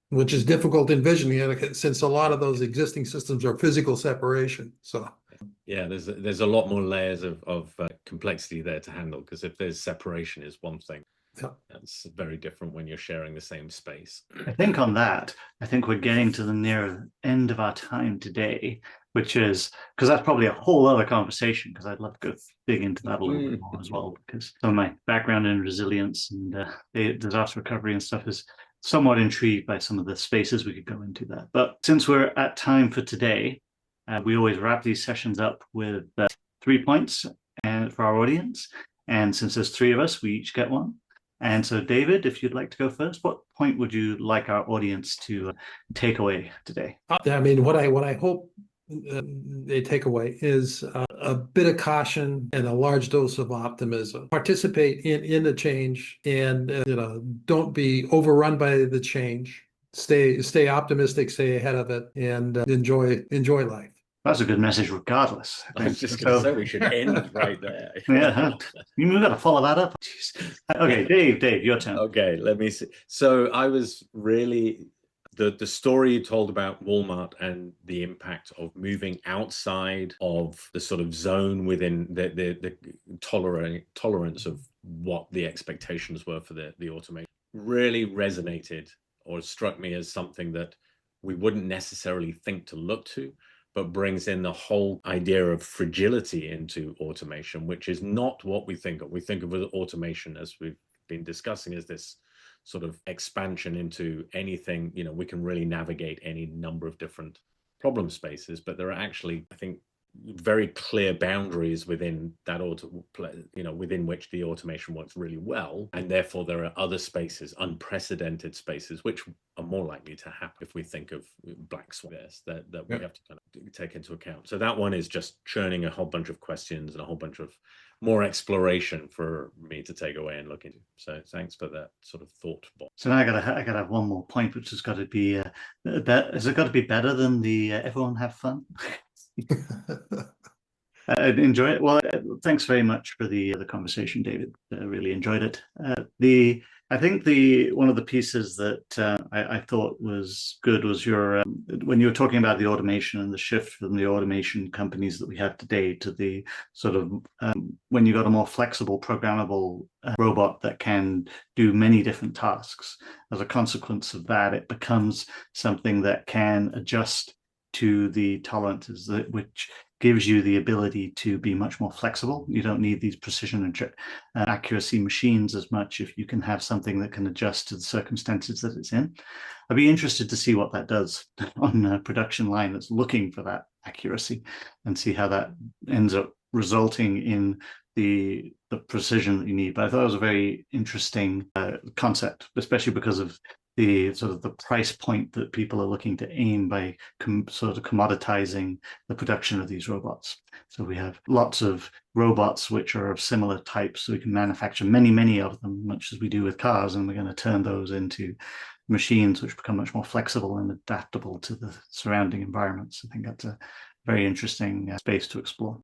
which is difficult envisioning it since a lot of those existing systems are physical separation. So Yeah, there's a lot more layers of complexity there to handle, because if there's separation is one thing, yeah. that's very different when you're sharing the same space. I think on that, I think we're getting to the near end of our time today, which is because that's probably a whole other conversation, because I'd love to go dig into that a little bit more as well, because some of my background in resilience and disaster recovery and stuff is somewhat intrigued by some of the spaces we could go into that. But since we're at time for today, we always wrap these sessions up with 3 points for our audience. And since there's 3 of us, we each get one. And so, David, if you'd like to go first, what point would you like our audience to take away today? I mean, what I hope they take away is a bit of caution and a large dose of optimism. Participate in the change, and don't be overrun by the change. Stay optimistic, stay ahead of it, and enjoy life. That's a good message, regardless. I was just going to say we should end right there. Yeah, we've got to follow that up. Jeez. Okay, Dave, your turn. Okay, let me see. So I was really the story you told about Walmart and the impact of moving outside of the sort of zone within the tolerance of what the expectations were for the automation really resonated or struck me as something that we wouldn't necessarily think to look to, but brings in the whole idea of fragility into automation, which is not what we think of. We think of automation, as we've been discussing, as this sort of expansion into anything. We can really navigate any number of different problem spaces, but there are actually, I think, very clear boundaries within that within which the automation works really well, and therefore there are other spaces, unprecedented spaces, which are more likely to happen if we think of black swans that we have to kind of take into account. So that one is just churning a whole bunch of questions and a whole bunch of more exploration for me to take away and look into. So thanks for that sort of thought box. So now I gotta have one more point, which has got to be has it got to be better than the everyone have fun? I enjoy it. Well, thanks very much for the conversation, David. I really enjoyed it. I think one of the pieces that I thought was good was your when you were talking about the automation and the shift from the automation companies that we have today to the sort of when you got a more flexible, programmable robot that can do many different tasks. As a consequence of that, it becomes something that can adjust to the tolerances, which gives you the ability to be much more flexible. You don't need these precision and accuracy machines as much if you can have something that can adjust to the circumstances that it's in. I'd be interested to see what that does on a production line that's looking for that accuracy, and see how that ends up resulting in the precision that you need. But I thought it was a very interesting concept, especially because of the sort of the price point that people are looking to aim by sort of commoditizing the production of these robots. So we have lots of robots which are of similar types, so we can manufacture many of them, much as we do with cars, and we're going to turn those into machines which become much more flexible and adaptable to the surrounding environments. I think that's a very interesting space to explore.